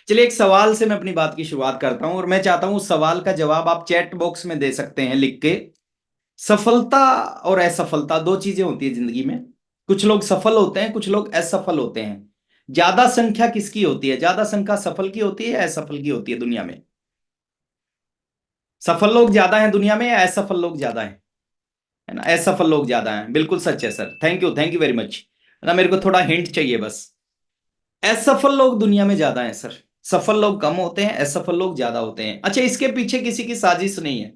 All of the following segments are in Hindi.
चलिए, एक सवाल से मैं अपनी बात की शुरुआत करता हूं और मैं चाहता हूं उस सवाल का जवाब आप चैट बॉक्स में दे सकते हैं लिख के। सफलता और असफलता दो चीजें होती है जिंदगी में। कुछ लोग सफल होते हैं, कुछ लोग असफल होते हैं। ज्यादा संख्या किसकी होती है? ज्यादा संख्या सफल की होती है या असफल की होती है दुनिया में? सफल लोग ज्यादा हैं दुनिया में या असफल लोग ज्यादा हैं? है ना, असफल लोग ज्यादा हैं। बिल्कुल सच है sir. Thank you very much. है ना, मेरे को थोड़ा हिंट चाहिए बस। असफल लोग दुनिया में ज्यादा हैं सर। सफल लोग कम होते हैं, असफल लोग ज्यादा होते हैं। अच्छा, इसके पीछे किसी की साजिश नहीं है।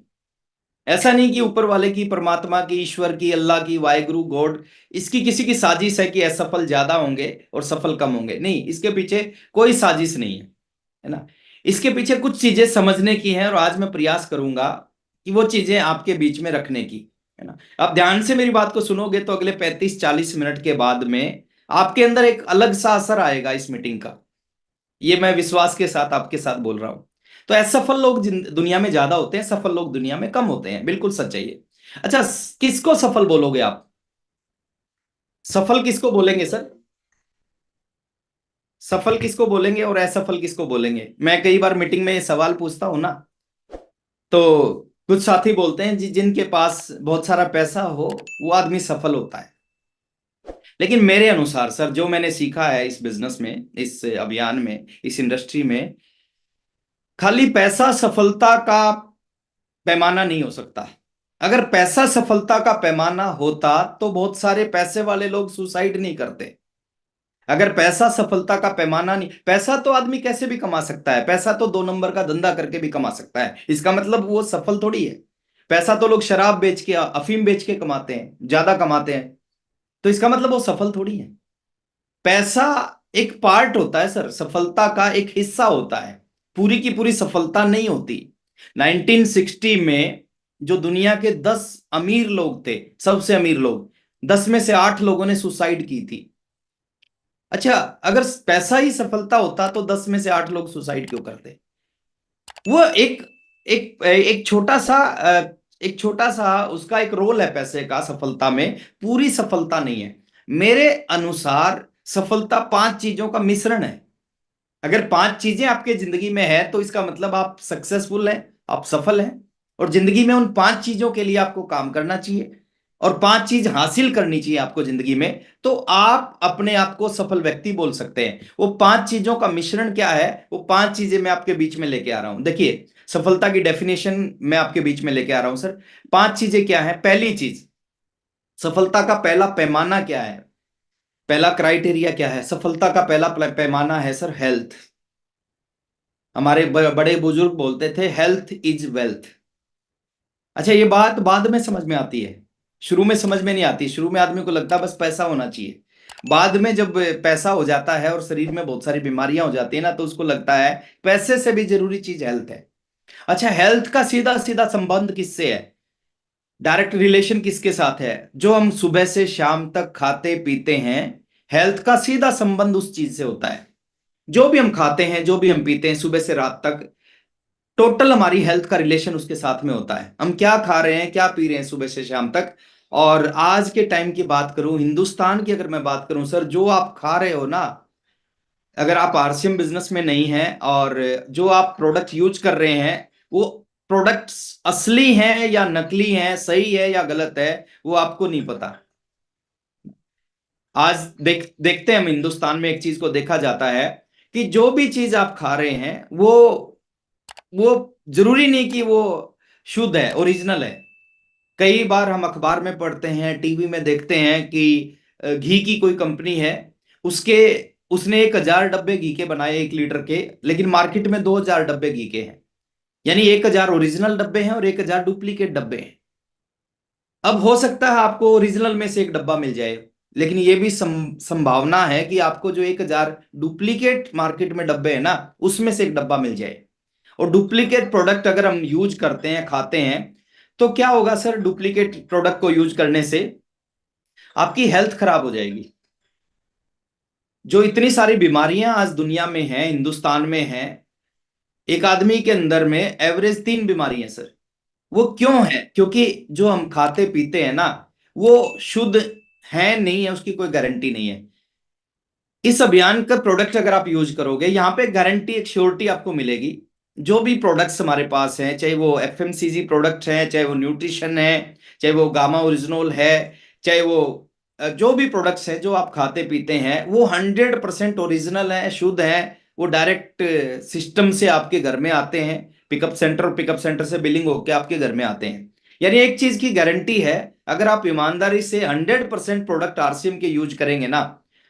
ऐसा नहीं कि ऊपर वाले की, परमात्मा की, ईश्वर की, अल्लाह की, वाहिगुरु गॉड, इसकी किसी की साजिश है कि असफल ज्यादा होंगे और सफल कम होंगे। नहीं, इसके पीछे कोई साजिश नहीं है। है ना, इसके पीछे कुछ चीजें समझने की हैं और आज मैं प्रयास करूंगा कि वो चीजें आपके बीच में रखने की। है ना, आप ध्यान से मेरी बात को सुनोगे तो अगले 35-40 मिनट के बाद में आपके अंदर एक अलग सा असर आएगा इस मीटिंग का। ये मैं विश्वास के साथ आपके साथ बोल रहा हूं। तो असफल लोग दुनिया में ज्यादा होते हैं, सफल लोग दुनिया में कम होते हैं। बिल्कुल सच है ये। अच्छा, किसको सफल बोलोगे आप? सफल किसको बोलेंगे सर? सफल किसको बोलेंगे और असफल किसको बोलेंगे? मैं कई बार मीटिंग में ये सवाल पूछता हूं ना, तो कुछ साथी बोलते हैं जी, जिनके पास बहुत सारा पैसा हो वो आदमी सफल होता है। लेकिन मेरे अनुसार सर, जो मैंने सीखा है इस बिजनेस में, इस अभियान में, इस इंडस्ट्री में, खाली पैसा सफलता का पैमाना नहीं हो सकता। अगर पैसा सफलता का पैमाना होता तो बहुत सारे पैसे वाले लोग सुसाइड नहीं करते। अगर पैसा सफलता का पैमाना नहीं, पैसा तो आदमी कैसे भी कमा सकता है। पैसा तो 2 नंबर का धंधा करके भी कमा सकता है। इसका मतलब वो सफल थोड़ी है। पैसा तो लोग शराब बेच के, अफीम बेच के कमाते हैं, ज्यादा कमाते हैं। तो इसका मतलब वो सफल थोड़ी है। पैसा एक पार्ट होता है सर, सफलता का एक हिस्सा होता है। पूरी की पूरी सफलता नहीं होती। 1960 में जो दुनिया के 10 अमीर लोग थे, सबसे अमीर लोग, 10 में से 8 लोगों ने सुसाइड की थी। अच्छा, अगर पैसा ही सफलता होता तो 10 में से 8 लोग सुसाइड क्यों करते? वो एक एक एक छोटा सा एक छोटा सा उसका एक रोल है पैसे का सफलता में। पूरी सफलता नहीं है। मेरे अनुसार सफलता 5 चीजों का मिश्रण है। अगर 5 चीजें आपके जिंदगी में है तो इसका मतलब आप सक्सेसफुल हैं, आप सफल हैं। और जिंदगी में उन 5 चीजों के लिए आपको काम करना चाहिए और 5 चीज हासिल करनी चाहिए आपको जिंदगी में, तो आप अपने आप को सफल व्यक्ति बोल सकते हैं। वो 5 चीजों का मिश्रण क्या है, वो 5 चीजें मैं आपके बीच में लेके आ रहा हूं। देखिए, सफलता की डेफिनेशन मैं आपके बीच में लेके आ रहा हूं सर। 5 चीजें क्या है? पहली चीज, सफलता का पहला पैमाना क्या है? पहला क्राइटेरिया क्या है? सफलता का पहला पैमाना है सर, हेल्थ। हमारे बड़े बुजुर्ग बोलते थे, हेल्थ इज वेल्थ। अच्छा, ये बात बाद में समझ में आती है, शुरू में समझ में नहीं आती। शुरू में आदमी को लगता है बस पैसा होना चाहिए। बाद में जब पैसा हो जाता है और शरीर में बहुत सारी बीमारियां हो जाती है ना, तो उसको लगता है पैसे से भी जरूरी चीज हेल्थ है। अच्छा, हेल्थ का सीधा सीधा संबंध किससे है? डायरेक्ट रिलेशन किसके साथ है? जो हम सुबह से शाम तक खाते पीते हैं, हेल्थ का सीधा संबंध उस चीज से होता है। जो भी हम खाते हैं, जो भी हम पीते हैं सुबह से रात तक, टोटल हमारी हेल्थ का रिलेशन उसके साथ में होता है। हम क्या खा रहे हैं, क्या पी रहे हैं सुबह से शाम तक। और आज के टाइम की बात करूं, हिंदुस्तान की अगर मैं बात करूं सर, जो आप खा रहे हो ना, अगर आप आरसीएम बिजनेस में नहीं है और जो आप प्रोडक्ट यूज कर रहे हैं, वो प्रोडक्ट्स असली हैं या नकली हैं, सही है या गलत है, वो आपको नहीं पता। आज देखते हैं हम, हिंदुस्तान में एक चीज को देखा जाता है कि जो भी चीज आप खा रहे हैं, वो जरूरी नहीं कि वो शुद्ध है, ओरिजिनल है। कई बार हम अखबार में पढ़ते हैं, टीवी में देखते हैं कि घी की कोई कंपनी है, उसके उसने 1,000 डब्बे घी के बनाए, 1 लीटर के, लेकिन मार्केट में 2,000 डब्बे घी के हैं। यानी 1,000 ओरिजिनल डब्बे हैं और 1,000 डुप्लीकेट डब्बे हैं। अब हो सकता है आपको ओरिजिनल में से एक डब्बा मिल जाए, लेकिन ये भी संभावना है कि आपको जो 1,000 डुप्लीकेट मार्केट में डब्बे है ना, उसमें से एक डब्बा मिल जाए। और डुप्लीकेट प्रोडक्ट अगर हम यूज करते हैं, खाते हैं, तो क्या होगा सर? डुप्लीकेट प्रोडक्ट को यूज करने से आपकी हेल्थ खराब हो जाएगी। जो इतनी सारी बीमारियां आज दुनिया में हैं, हिंदुस्तान में हैं, एक आदमी के अंदर में एवरेज 3 बीमारी है सर। वो क्यों है? क्योंकि जो हम खाते पीते हैं ना, वो शुद्ध है नहीं है, उसकी कोई गारंटी नहीं है। इस अभियान का प्रोडक्ट अगर आप यूज करोगे, यहाँ पे गारंटी, एक श्योरिटी आपको मिलेगी। जो भी प्रोडक्ट्स हमारे पास हैं, चाहे वो एफएमसीजी प्रोडक्ट हैं, चाहे वो न्यूट्रिशन है, चाहे वो गामा ओरिजिनल है, चाहे वो जो भी प्रोडक्ट्स हैं जो आप खाते पीते हैं, वो 100% ओरिजिनल है, शुद्ध है। वो डायरेक्ट सिस्टम से आपके घर में आते हैं, पिकअप सेंटर से बिलिंग होकर आपके घर में आते हैं। यानी एक चीज की गारंटी है, अगर आप ईमानदारी से 100% प्रोडक्ट आरसीएम के यूज करेंगे ना,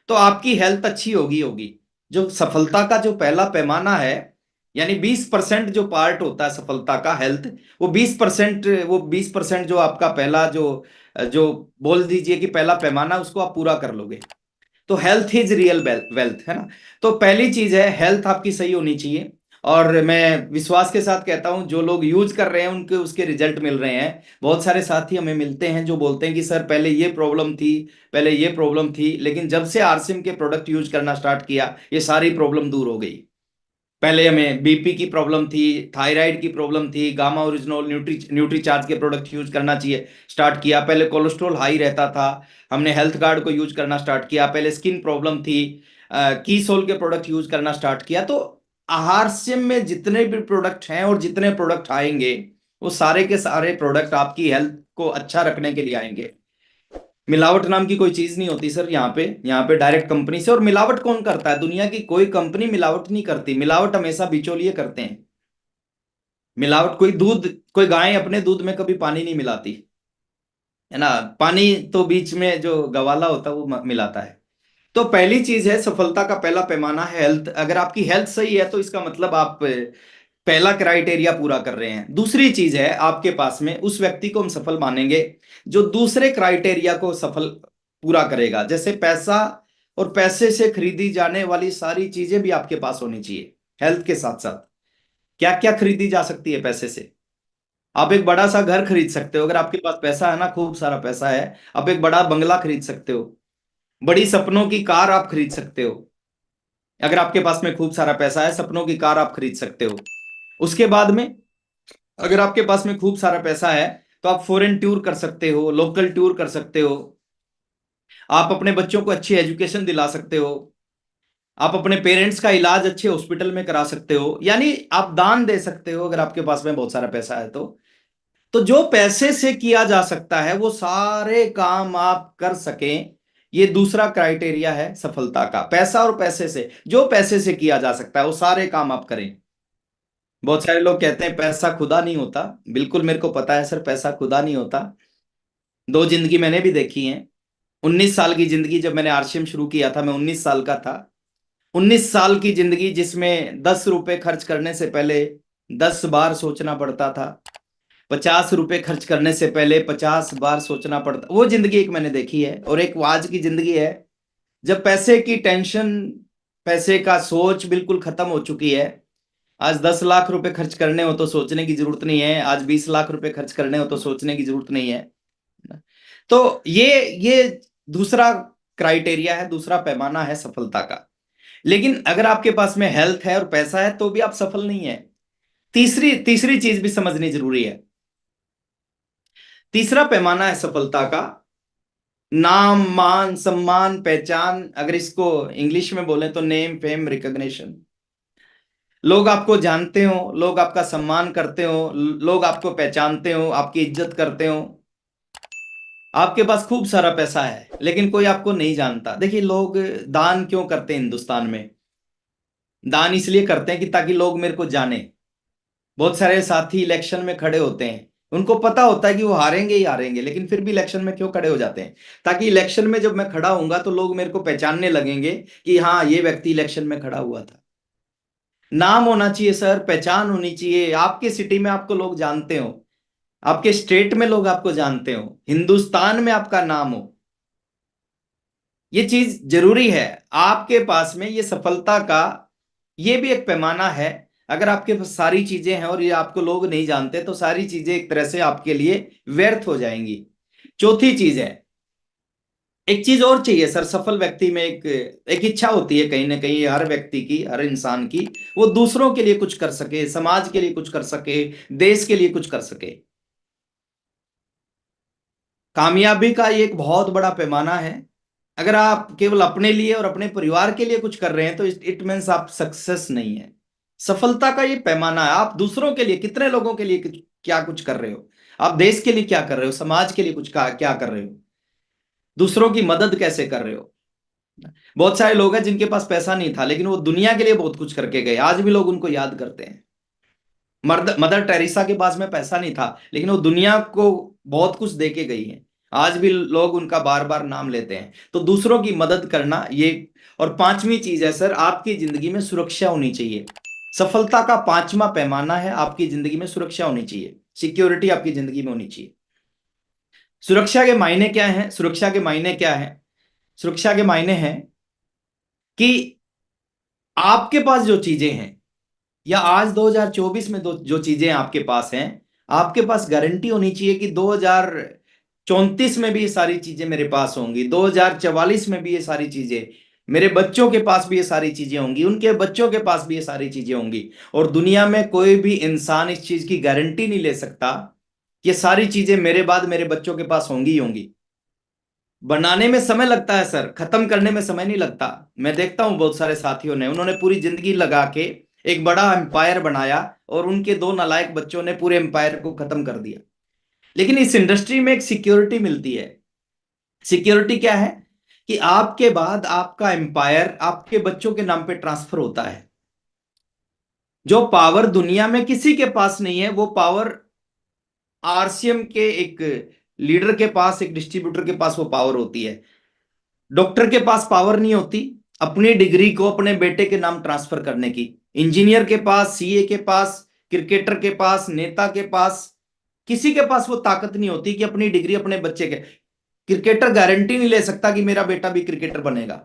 तो आपकी हेल्थ अच्छी होगी। जो सफलता का जो पहला पैमाना है, यानी 20% जो पार्ट होता है सफलता का, हेल्थ, वो 20% जो आपका पहला जो जो बोल दीजिए कि पहला पैमाना, उसको आप पूरा कर लोगे तो हेल्थ इज रियल वेल्थ, है ना। तो पहली चीज है, हेल्थ आपकी सही होनी चाहिए। और मैं विश्वास के साथ कहता हूं, जो लोग यूज कर रहे हैं उनके उसके रिजल्ट मिल रहे हैं। बहुत सारे साथी हमें मिलते हैं जो बोलते हैं कि सर पहले ये प्रॉब्लम थी, पहले ये प्रॉब्लम थी, लेकिन जब से आरसीएम के प्रोडक्ट यूज करना स्टार्ट किया, ये सारी प्रॉब्लम दूर हो गई। पहले हमें बीपी की प्रॉब्लम थी, थायराइड की प्रॉब्लम थी, गामा ओरिजिनल न्यूट्री चार्ज के प्रोडक्ट यूज करना चाहिए स्टार्ट किया। पहले कोलेस्ट्रॉल हाई रहता था, हमने हेल्थ कार्ड को यूज करना स्टार्ट किया। पहले स्किन प्रॉब्लम थी, कीसोल के प्रोडक्ट यूज करना स्टार्ट किया। तो आहार से में जितने भी प्रोडक्ट हैं और जितने प्रोडक्ट आएंगे, वो सारे के सारे प्रोडक्ट आपकी हेल्थ को अच्छा रखने के लिए आएंगे। मिलावट नाम की कोई चीज नहीं होती सर। यहाँ पे डायरेक्ट कंपनी से। और मिलावट कौन करता है? दुनिया की कोई कंपनी मिलावट नहीं करती। मिलावट हमेशा बिचौलिए करते हैं। मिलावट, कोई गाय अपने दूध में कभी पानी नहीं मिलाती, है ना। पानी तो बीच में जो गवाला होता है वो मिलाता है। तो पहली चीज है, सफलता का पहला पैमाना है हेल्थ। अगर आपकी हेल्थ सही है तो इसका मतलब आप पहला क्राइटेरिया पूरा कर रहे हैं। दूसरी चीज है, आपके पास में उस व्यक्ति को हम सफल मानेंगे जो दूसरे क्राइटेरिया को सफल पूरा करेगा। जैसे पैसा, और पैसे से खरीदी जाने वाली सारी चीजें भी आपके पास होनी चाहिए। हेल्थ के साथ साथ क्या क्या खरीदी जा सकती है पैसे से? आप एक बड़ा सा घर खरीद सकते हो, अगर आपके पास पैसा है ना, खूब सारा पैसा है। आप एक बड़ा बंगला खरीद सकते हो, बड़ी सपनों की कार आप खरीद सकते हो। अगर आपके पास में खूब सारा पैसा है, सपनों की कार आप खरीद सकते हो। उसके बाद में, अगर आपके पास में खूब सारा पैसा है, तो आप फॉरेन टूर कर सकते हो, लोकल टूर कर सकते हो। आप अपने बच्चों को अच्छी एजुकेशन दिला सकते हो। आप अपने पेरेंट्स का इलाज अच्छे हॉस्पिटल में करा सकते हो। यानी आप दान दे सकते हो अगर आपके पास में बहुत सारा पैसा है तो जो पैसे से किया जा सकता है वो सारे काम आप कर सकें, ये दूसरा क्राइटेरिया है सफलता का। पैसा और पैसे से, जो पैसे से किया जा सकता है वो सारे काम आप करें। बहुत सारे लोग कहते हैं पैसा खुदा नहीं होता। बिल्कुल मेरे को पता है सर, पैसा खुदा नहीं होता। दो जिंदगी मैंने भी देखी है। 19 साल की जिंदगी, जब मैंने आरसीएम शुरू किया था मैं 19 साल का था। 19 साल की जिंदगी जिसमें 10 रुपए खर्च करने से पहले 10 बार सोचना पड़ता था। 50 रुपए खर्च करने से पहले 50 बार सोचना पड़ता, वो जिंदगी एक मैंने देखी है। और एक वो आज की जिंदगी है, जब पैसे की टेंशन, पैसे का सोच बिल्कुल खत्म हो चुकी है। आज 10 लाख रुपए खर्च करने हो तो सोचने की जरूरत नहीं है, आज 20 लाख रुपए खर्च करने हो तो सोचने की जरूरत नहीं है। तो ये दूसरा क्राइटेरिया है, दूसरा पैमाना है सफलता का। लेकिन अगर आपके पास में हेल्थ है और पैसा है तो भी आप सफल नहीं है। तीसरी तीसरी चीज भी समझनी जरूरी है। तीसरा पैमाना है सफलता का, नाम, मान, सम्मान, पहचान। अगर इसको इंग्लिश में बोले तो नेम, फेम, रिकॉग्निशन। लोग आपको जानते हो, लोग आपका सम्मान करते हो, लोग आपको पहचानते हो, आपकी इज्जत करते हो। आपके पास खूब सारा पैसा है लेकिन कोई आपको नहीं जानता। देखिए, लोग दान क्यों करते हैं हिंदुस्तान में? दान इसलिए करते हैं कि ताकि लोग मेरे को जाने। बहुत सारे साथी इलेक्शन में खड़े होते हैं, उनको पता होता है कि वो हारेंगे ही हारेंगे, लेकिन फिर भी इलेक्शन में क्यों खड़े हो जाते हैं? ताकि इलेक्शन में जब मैं खड़ा होऊंगा तो लोग मेरे को पहचानने लगेंगे कि हाँ, ये व्यक्ति इलेक्शन में खड़ा हुआ था। नाम होना चाहिए सर, पहचान होनी चाहिए। आपके सिटी में आपको लोग जानते हो, आपके स्टेट में लोग आपको जानते हो, हिंदुस्तान में आपका नाम हो। ये चीज जरूरी है आपके पास में। ये सफलता का ये भी एक पैमाना है। अगर आपके पास सारी चीजें हैं और ये आपको लोग नहीं जानते तो सारी चीजें एक तरह से आपके लिए व्यर्थ हो जाएंगी। चौथी चीज है, एक चीज और चाहिए सर सफल व्यक्ति में। एक एक इच्छा होती है कहीं ना कहीं हर व्यक्ति की, हर इंसान की, वो दूसरों के लिए कुछ कर सके, समाज के लिए कुछ कर सके, देश के लिए कुछ कर सके। कामयाबी का ये एक बहुत बड़ा पैमाना है। अगर आप केवल अपने लिए और अपने परिवार के लिए कुछ कर रहे हैं तो इट मीन्स आप सक्सेस नहीं है। सफलता का ये पैमाना है, आप दूसरों के लिए, कितने लोगों के लिए क्या कुछ कर रहे हो, आप देश के लिए क्या कर रहे हो, समाज के लिए कुछ क्या कर रहे हो, दूसरों की मदद कैसे कर रहे हो। बहुत सारे लोग हैं जिनके पास पैसा नहीं था लेकिन वो दुनिया के लिए बहुत कुछ करके गए, आज भी लोग उनको याद करते हैं। मदर टेरेसा के पास में पैसा नहीं था लेकिन वो दुनिया को बहुत कुछ दे के गई है, आज भी लोग उनका बार बार नाम लेते हैं। तो दूसरों की मदद करना ये। और पांचवी चीज है सर, आपकी जिंदगी में सुरक्षा होनी चाहिए। सफलता का पांचवा पैमाना है, आपकी जिंदगी में सुरक्षा होनी चाहिए, सिक्योरिटी आपकी जिंदगी में होनी चाहिए। सुरक्षा के मायने क्या है? सुरक्षा के मायने क्या है? सुरक्षा के मायने हैं कि आपके पास जो चीजें हैं, या आज 2024 में जो चीजें आपके पास हैं, आपके पास गारंटी होनी चाहिए कि 2034 में भी ये सारी चीजें मेरे पास होंगी, 2044 में भी ये सारी चीजें, मेरे बच्चों के पास भी ये सारी चीजें होंगी, उनके बच्चों के पास भी ये सारी चीजें होंगी। और दुनिया में कोई भी इंसान इस चीज की गारंटी नहीं ले सकता कि ये सारी चीजें मेरे बाद मेरे बच्चों के पास होंगी ही होंगी। बनाने में समय लगता है सर, खत्म करने में समय नहीं लगता। मैं देखता हूं बहुत सारे साथियों ने, उन्होंने पूरी जिंदगी लगा के एक बड़ा एम्पायर बनाया और उनके दो नालायक बच्चों ने पूरे एम्पायर को खत्म कर दिया। लेकिन इस इंडस्ट्री में एक सिक्योरिटी मिलती है। सिक्योरिटी क्या है? कि आपके बाद आपका एम्पायर आपके बच्चों के नाम पे ट्रांसफर होता है। जो पावर दुनिया में किसी के पास नहीं है, वो पावर आरसीएम के एक लीडर के पास, एक डिस्ट्रीब्यूटर के पास वो पावर होती है। डॉक्टर के पास पावर नहीं होती अपनी डिग्री को अपने बेटे के नाम ट्रांसफर करने की। इंजीनियर के पास, सीए के पास, क्रिकेटर के पास, नेता के पास, किसी के पास वो ताकत नहीं होती कि अपनी डिग्री अपने बच्चे के। क्रिकेटर गारंटी नहीं ले सकता कि मेरा बेटा भी क्रिकेटर बनेगा।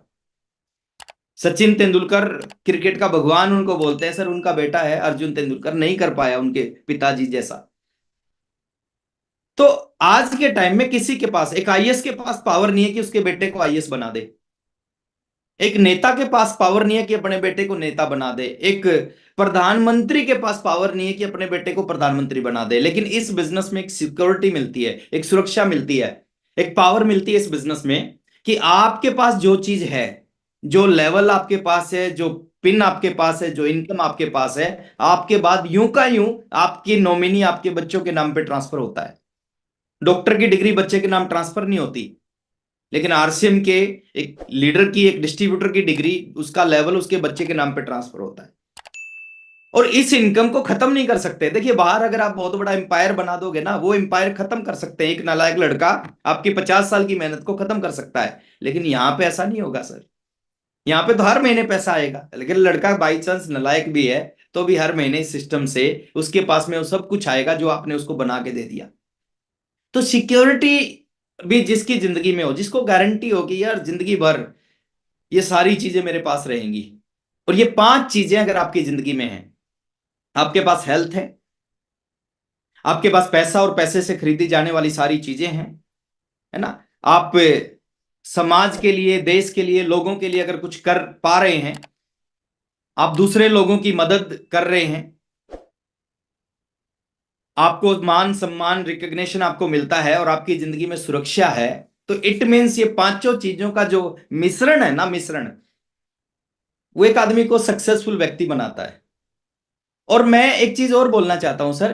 सचिन तेंदुलकर क्रिकेट का भगवान उनको बोलते हैं, सर उनका बेटा है अर्जुन तेंदुलकर, नहीं कर पाया उनके पिताजी जैसा। तो आज के टाइम में किसी के पास, एक आईएएस के पास पावर नहीं है कि उसके बेटे को आईएएस बना दे, एक नेता के पास पावर नहीं है कि अपने बेटे को नेता बना दे, एक प्रधानमंत्री के पास पावर नहीं है कि अपने बेटे को प्रधानमंत्री बना दे। लेकिन इस बिजनेस में एक सिक्योरिटी मिलती है, एक सुरक्षा मिलती है, एक पावर मिलती है इस बिजनेस में कि आपके पास जो चीज है, जो लेवल आपके पास है, जो पिन आपके पास है, जो इनकम आपके पास है, आपके बाद यूं का यूं आपकी नॉमिनी आपके बच्चों के नाम पे ट्रांसफर होता है। डॉक्टर की डिग्री बच्चे के नाम ट्रांसफर नहीं होती, लेकिन आरसीएम के एक लीडर की, एक डिस्ट्रीब्यूटर की डिग्री, उसका लेवल उसके बच्चे के नाम पे ट्रांसफर होता है। और इस इनकम को खत्म नहीं कर सकते। देखिए बाहर अगर आप बहुत बड़ा एम्पायर बना दोगे ना, वो एम्पायर खत्म कर सकते हैं, एक नालायक लड़का आपकी 50 साल की मेहनत को खत्म कर सकता है। लेकिन यहां पे ऐसा नहीं होगा सर, यहाँ पे तो हर महीने पैसा आएगा। लेकिन लड़का बाई चांस नालायक भी है तो भी हर महीने इस सिस्टम से उसके पास में वो सब कुछ आएगा जो आपने उसको बना के दे दिया। तो सिक्योरिटी भी जिसकी जिंदगी में हो, जिसको गारंटी हो कि यार जिंदगी भर ये सारी चीजें मेरे पास रहेंगी। और ये पांच चीजें अगर आपकी जिंदगी में हैं, आपके पास हेल्थ है, आपके पास पैसा और पैसे से खरीदी जाने वाली सारी चीजें हैं, है ना, आप समाज के लिए, देश के लिए, लोगों के लिए अगर कुछ कर पा रहे हैं, आप दूसरे लोगों की मदद कर रहे हैं, आपको मान सम्मान रिकग्निशन आपको मिलता है और आपकी जिंदगी में सुरक्षा है, तो इट मीन्स ये पांचों चीजों का जो मिश्रण है ना, मिश्रण, वो एक आदमी को सक्सेसफुल व्यक्ति बनाता है। और मैं एक चीज और बोलना चाहता हूं सर,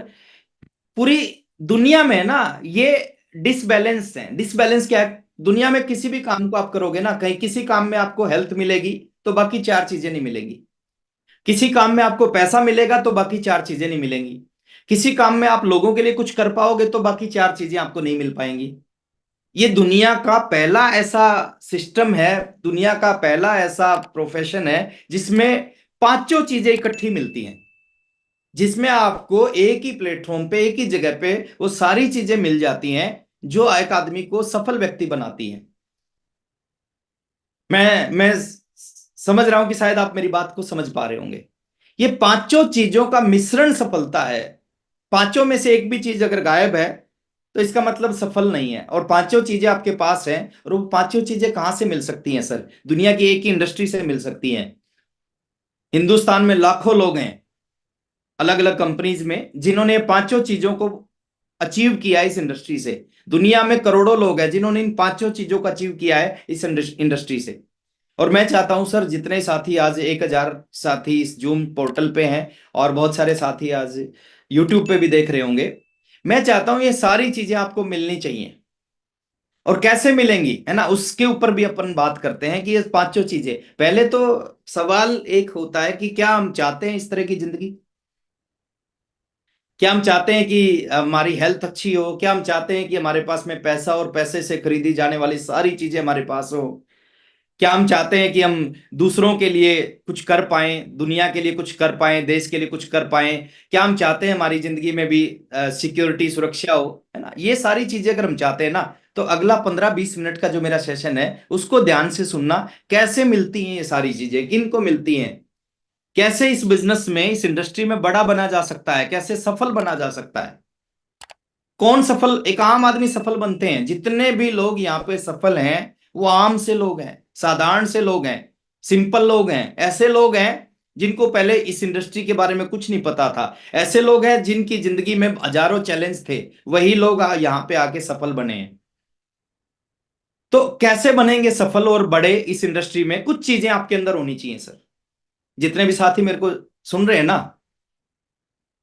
पूरी दुनिया में ना ये डिसबैलेंस है। डिसबैलेंस क्या है? दुनिया में किसी भी काम को आप करोगे ना, कहीं किसी काम में आपको हेल्थ मिलेगी तो बाकी चार चीजें नहीं मिलेंगी, किसी काम में आपको पैसा मिलेगा तो बाकी चार चीजें नहीं मिलेंगी, किसी काम में आप लोगों के लिए कुछ कर पाओगे तो बाकी चार चीजें आपको नहीं मिल पाएंगी। ये दुनिया का पहला ऐसा सिस्टम है, दुनिया का पहला ऐसा प्रोफेशन है जिसमें पांचों चीजें इकट्ठी मिलती हैं, जिसमें आपको एक ही प्लेटफॉर्म पे, एक ही जगह पे वो सारी चीजें मिल जाती हैं जो एक आदमी को सफल व्यक्ति बनाती हैं। मैं समझ रहा हूं कि शायद आप मेरी बात को समझ पा रहे होंगे। ये पांचों चीजों का मिश्रण सफलता है। पांचों में से एक भी चीज अगर गायब है तो इसका मतलब सफल नहीं है। और पांचों चीजें आपके पास हैं, और वो पांचों चीजें कहां से मिल सकती हैं सर? दुनिया की एक ही इंडस्ट्री से मिल सकती हैं। हिंदुस्तान में लाखों लोग हैं अलग अलग कंपनीज में जिन्होंने पांचों चीजों को अचीव किया है इस इंडस्ट्री से। दुनिया में करोड़ों लोग हैं जिन्होंने इन पांचों चीजों को अचीव किया है इस इंडस्ट्री से। और मैं चाहता हूं सर, जितने साथी आज 1,000 साथी इस जूम पोर्टल पे हैं और बहुत सारे साथी आज यूट्यूब पे भी देख रहे होंगे, मैं चाहता हूं ये सारी चीजें आपको मिलनी चाहिए। और कैसे मिलेंगी, है ना, उसके ऊपर भी अपन बात करते हैं कि ये पांचों चीजें। पहले तो सवाल एक होता है कि क्या हम चाहते हैं इस तरह की जिंदगी? क्या हम चाहते हैं कि हमारी हेल्थ अच्छी हो? क्या हम चाहते हैं कि हमारे पास में पैसा और पैसे से खरीदी जाने वाली सारी चीजें हमारे पास हो? क्या हम चाहते हैं कि हम दूसरों के लिए कुछ कर पाएं, दुनिया के लिए कुछ कर पाएं, देश के लिए कुछ कर पाएं? क्या हम चाहते हैं हमारी जिंदगी में भी सिक्योरिटी, सुरक्षा हो, है ना? ये सारी चीजें अगर हम चाहते हैं ना, तो अगला 15-20 मिनट का जो मेरा सेशन है उसको ध्यान से सुनना। कैसे मिलती हैं ये सारी चीजें, किन को मिलती हैं, कैसे इस बिजनेस में, इस इंडस्ट्री में बड़ा बना जा सकता है, कैसे सफल बना जा सकता है। कौन सफल, एक आम आदमी सफल बनते हैं। जितने भी लोग यहाँ पे सफल हैं वो आम से लोग हैं, साधारण से लोग हैं, सिंपल लोग हैं, ऐसे लोग हैं जिनको पहले इस इंडस्ट्री के बारे में कुछ नहीं पता था, ऐसे लोग हैं जिनकी जिंदगी में हजारों चैलेंज थे, वही लोग यहाँ पे आके सफल बने हैं। तो कैसे बनेंगे सफल और बड़े इस इंडस्ट्री में? कुछ चीजें आपके अंदर होनी चाहिए सर। जितने भी साथी मेरे को सुन रहे हैं ना,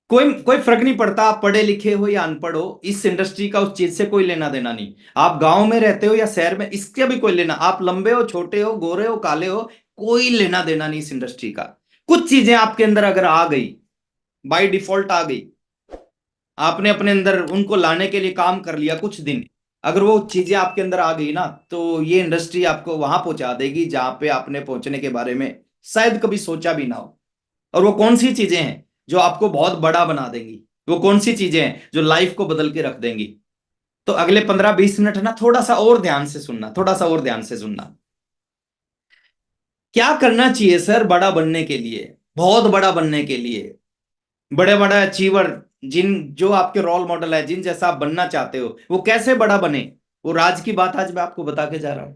कोई कोई फर्क नहीं पड़ता आप पढ़े लिखे हो या अनपढ़ हो, इस इंडस्ट्री का उस चीज से कोई लेना देना नहीं। आप गांव में रहते हो या शहर में, इसका भी कोई लेना, आप लंबे हो, छोटे हो, गोरे हो, काले हो, कोई लेना देना नहीं इस इंडस्ट्री का। कुछ चीजें आपके अंदर अगर आ गई, बाय डिफॉल्ट आ गई, आपने अपने अंदर उनको लाने के लिए काम कर लिया कुछ दिन, अगर वो चीजें आपके अंदर आ गई ना, तो ये इंडस्ट्री आपको वहां पहुंचा देगी जहां पे आपने पहुंचने के बारे में शायद कभी सोचा भी ना हो। और वो कौन सी चीजें हैं जो आपको बहुत बड़ा बना देंगी? वो कौन सी चीजें हैं जो लाइफ को बदल के रख देंगी? तो अगले 15-20 मिनट है ना, थोड़ा सा और ध्यान से सुनना, थोड़ा सा और ध्यान से सुनना। क्या करना चाहिए सर बड़ा बनने के लिए, बहुत बड़ा बनने के लिए? बड़े बड़े अचीवर, जिन जो आपके रोल मॉडल है, जिन जैसा आप बनना चाहते हो, वो कैसे बड़ा बने, वो राज की बात आज मैं आपको बता के जा रहा हूं।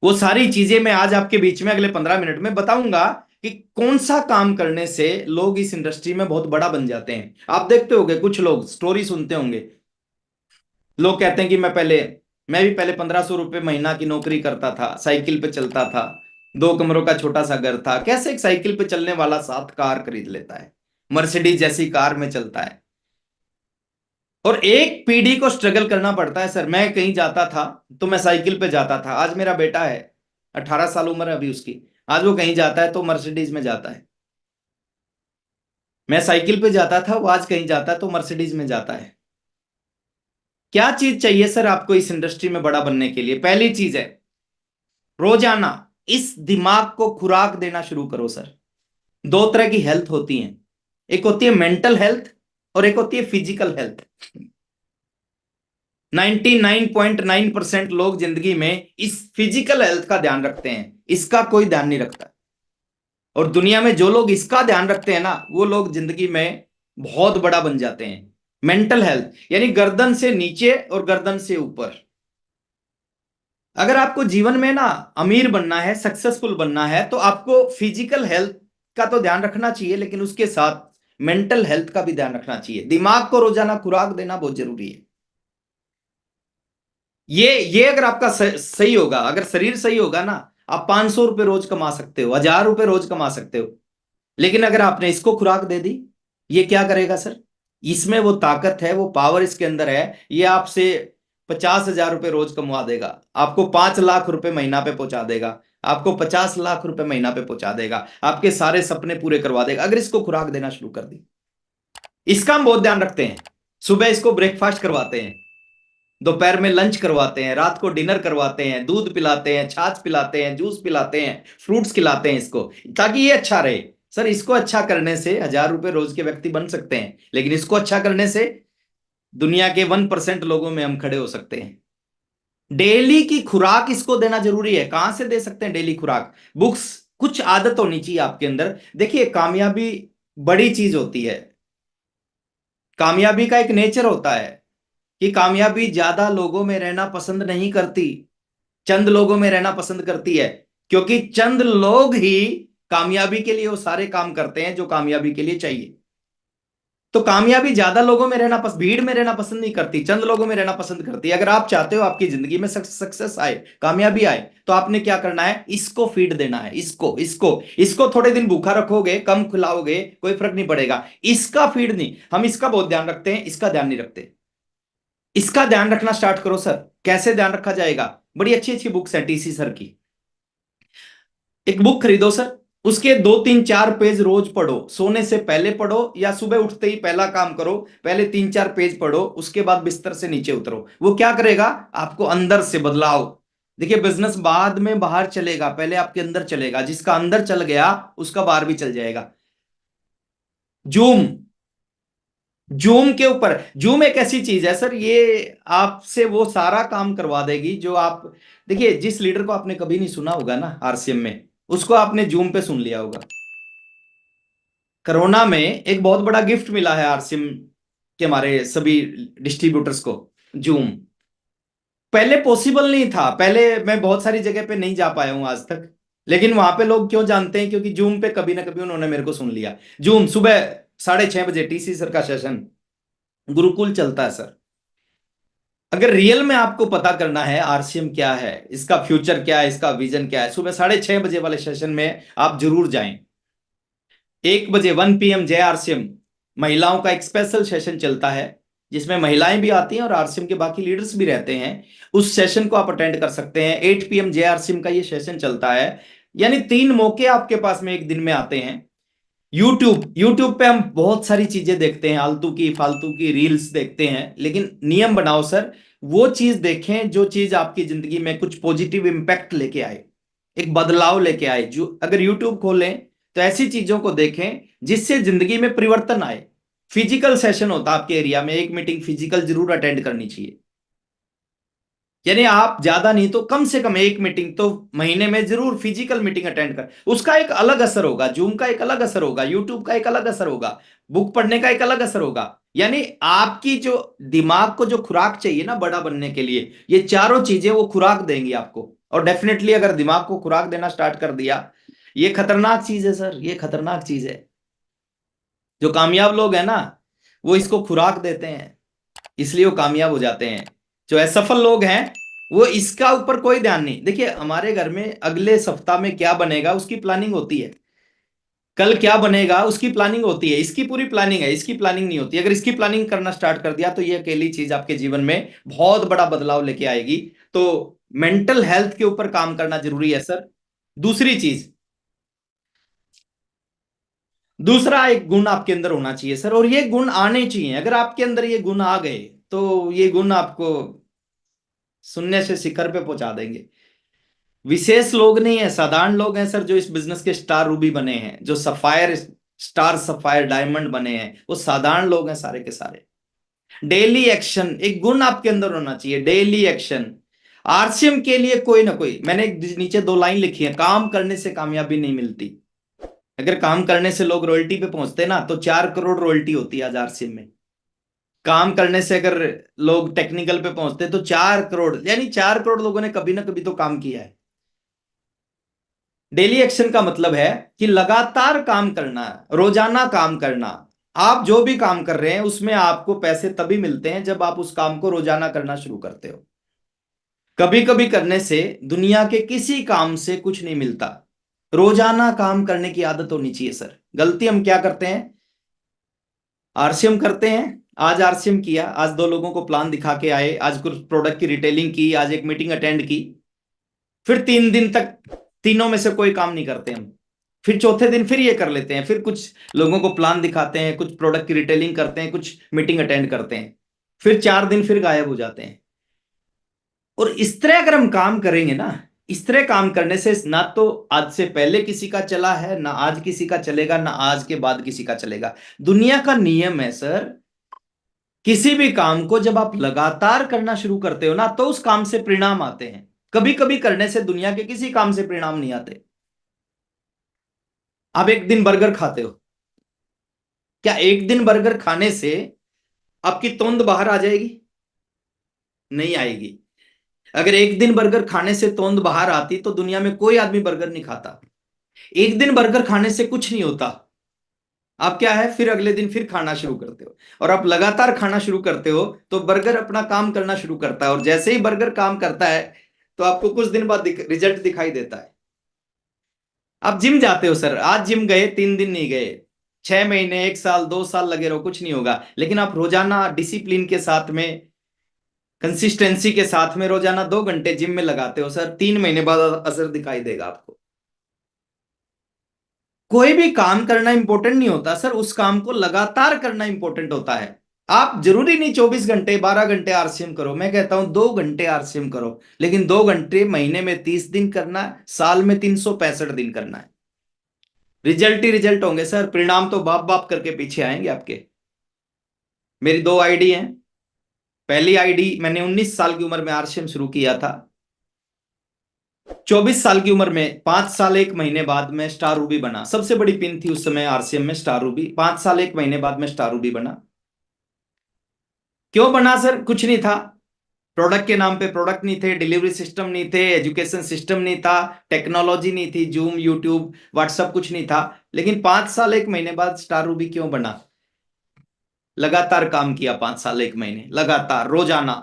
वो सारी चीजें मैं आज आपके बीच में अगले 15 मिनट में बताऊंगा कि कौन सा काम करने से लोग इस इंडस्ट्री में बहुत बड़ा बन जाते हैं। आप देखते होंगे, कुछ लोग स्टोरी सुनते होंगे, लोग कहते हैं कि मैं भी पहले 1,500 रुपये महीना की नौकरी करता था, साइकिल पे चलता था, 2 कमरों का छोटा सा घर था। कैसे एक साइकिल पे चलने वाला 7 कार खरीद लेता है, मर्सिडीज जैसी कार में चलता है? और एक पीढ़ी को स्ट्रगल करना पड़ता है सर। मैं कहीं जाता था तो मैं साइकिल पे जाता था, आज मेरा बेटा है, 18 साल उम्र है अभी उसकी, आज वो कहीं जाता है तो मर्सिडीज में जाता है। मैं साइकिल पे जाता था, वो आज कहीं जाता है तो मर्सिडीज में जाता है। क्या चीज चाहिए सर आपको इस इंडस्ट्री में बड़ा बनने के लिए? पहली चीज है, रोजाना इस दिमाग को खुराक देना शुरू करो सर। दो तरह की हेल्थ होती है, एक होती है मेंटल हेल्थ और एक होती है फिजिकल हेल्थ। 99.9% लोग जिंदगी में इस फिजिकल हेल्थ का ध्यान रखते हैं, इसका कोई ध्यान नहीं रखता। और दुनिया में जो लोग इसका ध्यान रखते हैं ना, वो लोग जिंदगी में बहुत बड़ा बन जाते हैं। मेंटल हेल्थ यानी गर्दन से नीचे और गर्दन से ऊपर। अगर आपको जीवन में ना अमीर बनना है, सक्सेसफुल बनना है, तो आपको फिजिकल हेल्थ का तो ध्यान रखना चाहिए, लेकिन उसके साथ मेंटल हेल्थ का भी ध्यान रखना चाहिए। दिमाग को रोजाना खुराक देना बहुत जरूरी है। ये अगर आपका सही होगा, अगर शरीर सही होगा ना, आप 500 रुपये रोज कमा सकते हो, 1,000 रुपये रोज कमा सकते हो। लेकिन अगर आपने इसको खुराक दे दी, ये क्या करेगा सर? इसमें वो ताकत है, वो पावर इसके अंदर है, ये आपसे 50,000 रुपये रोज कमवा देगा, आपको 5 लाख रुपए महीना पे पहुंचा देगा, आपको 50 लाख रुपए महीना पे पहुंचा देगा, आपके सारे सपने पूरे करवा देगा, अगर इसको खुराक देना शुरू कर दी। इसका हम बहुत ध्यान रखते हैं। सुबह इसको ब्रेकफास्ट करवाते हैं, दोपहर में लंच करवाते हैं, रात को डिनर करवाते हैं, दूध पिलाते हैं, छाछ पिलाते हैं, जूस पिलाते हैं, फ्रूट्स खिलाते हैं इसको, ताकि ये अच्छा रहे। सर इसको अच्छा करने से 1,000 रुपये रोज के व्यक्ति बन सकते हैं, लेकिन इसको अच्छा करने से दुनिया के 1% लोगों में हम खड़े हो सकते हैं। डेली की खुराक इसको देना जरूरी है। कहां से दे सकते हैं डेली खुराक? बुक्स। कुछ आदत होनी चाहिए आपके अंदर। देखिए, कामयाबी बड़ी चीज होती है। कामयाबी का एक नेचर होता है कि कामयाबी ज्यादा लोगों में रहना पसंद नहीं करती, चंद लोगों में रहना पसंद करती है। क्योंकि चंद लोग ही कामयाबी के लिए वो सारे काम करते हैं जो कामयाबी के लिए चाहिए। तो कामयाबी ज्यादा लोगों में रहना भीड़ में रहना पसंद नहीं करती, चंद लोगों में रहना पसंद करती है। अगर आप चाहते हो आपकी जिंदगी में सक्सेस आए, कामयाबी आए, तो आपने क्या करना है, इसको फीड देना है। इसको इसको इसको थोड़े दिन भूखा रखोगे, कम खिलाओगे, कोई फर्क नहीं पड़ेगा। इसका फीड नहीं, हम इसका बहुत ध्यान रखते हैं, इसका ध्यान नहीं रखते। इसका ध्यान रखना स्टार्ट करो सर। कैसे ध्यान रखा जाएगा? बड़ी अच्छी अच्छी बुक्स है टीसी सर की। एक बुक खरीदो सर, उसके 2 3 4 पेज रोज पढ़ो। सोने से पहले पढ़ो या सुबह उठते ही पहला काम करो, पहले 3 4 पेज पढ़ो, उसके बाद बिस्तर से नीचे उतरो। वो क्या करेगा? आपको अंदर से बदलाव। देखिए, बिजनेस बाद में बाहर चलेगा, पहले आपके अंदर चलेगा। जिसका अंदर चल गया उसका बाहर भी चल जाएगा। जूम, जूम के ऊपर, जूम एक ऐसी चीज है सर, ये आपसे वो सारा काम करवा देगी जो आप, देखिए जिस लीडर को आपने कभी नहीं सुना होगा ना आरसीएम में, उसको आपने जूम पे सुन लिया होगा। कोरोना में एक बहुत बड़ा गिफ्ट मिला है आरसीएम के हमारे सभी डिस्ट्रीब्यूटर्स को, जूम। पहले पॉसिबल नहीं था, पहले मैं बहुत सारी जगह पे नहीं जा पाया हूं आज तक, लेकिन वहां पे लोग क्यों जानते हैं? क्योंकि जूम पे कभी ना कभी उन्होंने मेरे को सुन लिया। जूम सुबह 6:30 बजे टीसी सर का सेशन गुरुकुल चलता है सर। अगर रियल में आपको पता करना है आरसीएम क्या है, इसका फ्यूचर क्या है, इसका विजन क्या है, सुबह 6:30 बजे वाले सेशन में आप जरूर जाएं। 1 बजे 1 PM जय आरसीएम महिलाओं का एक स्पेशल सेशन चलता है, जिसमें महिलाएं भी आती हैं और आरसीएम के बाकी लीडर्स भी रहते हैं। उस सेशन को आप अटेंड कर सकते हैं। 8 PM जय आरसीएम का ये सेशन चलता है। यानी 3 मौके आपके पास में एक दिन में आते हैं। यूट्यूब पे हम बहुत सारी चीजें देखते हैं, आलतू की फालतू की रील्स देखते हैं, लेकिन नियम बनाओ सर। वो चीज देखें जो चीज आपकी जिंदगी में कुछ पॉजिटिव इंपैक्ट लेके आए, एक बदलाव लेके आए। जो अगर यूट्यूब खोलें तो ऐसी चीजों को देखें जिससे जिंदगी में परिवर्तन आए। फिजिकल सेशन होता है आपके एरिया में, एक मीटिंग फिजिकल जरूर अटेंड करनी चाहिए। यानी आप ज्यादा नहीं तो कम से कम एक मीटिंग तो महीने में जरूर फिजिकल मीटिंग अटेंड कर। उसका एक अलग असर होगा, जूम का एक अलग असर होगा, यूट्यूब का एक अलग असर होगा, बुक पढ़ने का एक अलग असर होगा। यानी आपकी जो दिमाग को जो खुराक चाहिए ना बड़ा बनने के लिए, ये चारों चीजें वो खुराक देंगी आपको। और डेफिनेटली अगर दिमाग को खुराक देना स्टार्ट कर दिया, ये खतरनाक चीज है सर, ये खतरनाक चीज है। जो कामयाब लोग हैं ना, वो इसको खुराक देते हैं, इसलिए वो कामयाब हो जाते हैं। जो असफल लोग हैं वो इसका ऊपर कोई ध्यान नहीं। देखिए, हमारे घर में अगले सप्ताह में क्या बनेगा उसकी प्लानिंग होती है, कल क्या बनेगा उसकी प्लानिंग होती है, इसकी पूरी प्लानिंग है, इसकी प्लानिंग नहीं होती। अगर इसकी प्लानिंग करना स्टार्ट कर दिया तो ये अकेली चीज आपके जीवन में बहुत बड़ा बदलाव लेके आएगी। तो मेंटल हेल्थ के ऊपर काम करना जरूरी है सर। दूसरी चीज, दूसरा एक गुण आपके अंदर होना चाहिए सर, और ये गुण आने चाहिए। अगर आपके अंदर ये गुण आ गए तो ये गुण आपको शून्य से शिखर पे पहुंचा देंगे। विशेष लोग नहीं है, साधारण लोग हैं सर जो इस बिजनेस के स्टार रूबी बने हैं, जो सफायर स्टार सफायर डायमंड बने हैं, वो साधारण लोग हैं सारे के सारे। डेली एक्शन एक गुण आपके अंदर होना चाहिए, डेली एक्शन। आरसीएम के लिए कोई ना कोई, मैंने नीचे 2 लाइन लिखी है, काम करने से कामयाबी नहीं मिलती। अगर काम करने से लोग रॉयल्टी पे पहुंचते ना तो 4 करोड़ रॉयल्टी होती है आज आरसीएम में। काम करने से अगर लोग टेक्निकल पे पहुंचते तो 4 करोड़, यानी 4 करोड़ लोगों ने कभी ना कभी तो काम किया है। डेली एक्शन का मतलब है कि लगातार काम करना, रोजाना काम करना। आप जो भी काम कर रहे हैं उसमें आपको पैसे तभी मिलते हैं जब आप उस काम को रोजाना करना शुरू करते हो। कभी कभी करने से दुनिया के किसी काम से कुछ नहीं मिलता। रोजाना काम करने की आदत होनी चाहिए सर। गलती हम क्या करते हैं, आरसीएम करते हैं। आज आरसीएम किया, आज 2 लोगों को प्लान दिखा के आए, आज कुछ प्रोडक्ट की रिटेलिंग की, आज एक मीटिंग अटेंड की, फिर 3 दिन तक तीनों में से कोई काम नहीं करते हम। फिर चौथे दिन फिर ये कर लेते हैं, फिर कुछ लोगों को प्लान दिखाते हैं, कुछ प्रोडक्ट की रिटेलिंग करते हैं, कुछ मीटिंग अटेंड करते हैं, फिर 4 दिन फिर गायब हो जाते हैं। और इस तरह अगर हम काम करेंगे ना, इस तरह काम करने से ना तो आज से पहले किसी का चला है, ना आज किसी का चलेगा, ना आज के बाद किसी का चलेगा। दुनिया का नियम है सर, किसी भी काम को जब आप लगातार करना शुरू करते हो ना तो उस काम से परिणाम आते हैं। कभी कभी करने से दुनिया के किसी काम से परिणाम नहीं आते। आप एक दिन बर्गर खाते हो, क्या एक दिन बर्गर खाने से आपकी तोंद बाहर आ जाएगी? नहीं आएगी। अगर एक दिन बर्गर खाने से तोंद बाहर आती तो दुनिया में कोई आदमी बर्गर नहीं खाता। एक दिन बर्गर खाने से कुछ नहीं होता। आप क्या है, फिर अगले दिन फिर खाना शुरू करते हो, और आप लगातार खाना शुरू करते हो तो बर्गर अपना काम करना शुरू करता है, और जैसे ही बर्गर काम करता है तो आपको कुछ दिन बाद रिजल्ट दिखाई देता है। आप जिम जाते हो सर, आज जिम गए, 3 दिन नहीं गए, 6 महीने, 1 साल, 2 साल लगे रहो, कुछ नहीं होगा। लेकिन आप रोजाना डिसिप्लिन के साथ में, कंसिस्टेंसी के साथ में रोजाना 2 घंटे जिम में लगाते हो सर, 3 महीने बाद असर दिखाई देगा आपको। कोई भी काम करना इंपॉर्टेंट नहीं होता सर, उस काम को लगातार करना इंपॉर्टेंट होता है। आप जरूरी नहीं 24 घंटे, 12 घंटे आरसीएम करो, मैं कहता हूं 2 घंटे आरसीएम करो, लेकिन 2 घंटे महीने में 30 दिन करना है, साल में 365 दिन करना है। रिजल्ट ही रिजल्ट होंगे सर, परिणाम तो बाप बाप करके पीछे आएंगे आपके। मेरी 2 आईडी हैं। पहली आईडी मैंने 19 साल की उम्र में आरसीएम शुरू किया था। 24 साल की उम्र में, 5 साल 1 महीने बाद मैं स्टार रूबी बना। सबसे बड़ी पिन थी उस समय आरसीएम में स्टार रूबी। 5 साल 1 महीने बाद मैं स्टार रूबी बना। क्यों बना सर? कुछ नहीं था, प्रोडक्ट के नाम पे प्रोडक्ट नहीं थे, डिलीवरी सिस्टम नहीं थे, एजुकेशन सिस्टम नहीं था, टेक्नोलॉजी नहीं थी, जूम, यूट्यूब, व्हाट्सएप कुछ नहीं था। लेकिन 5 साल 1 महीने बाद स्टार रूबी क्यों बना? लगातार काम किया, 5 साल 1 महीने लगातार रोजाना।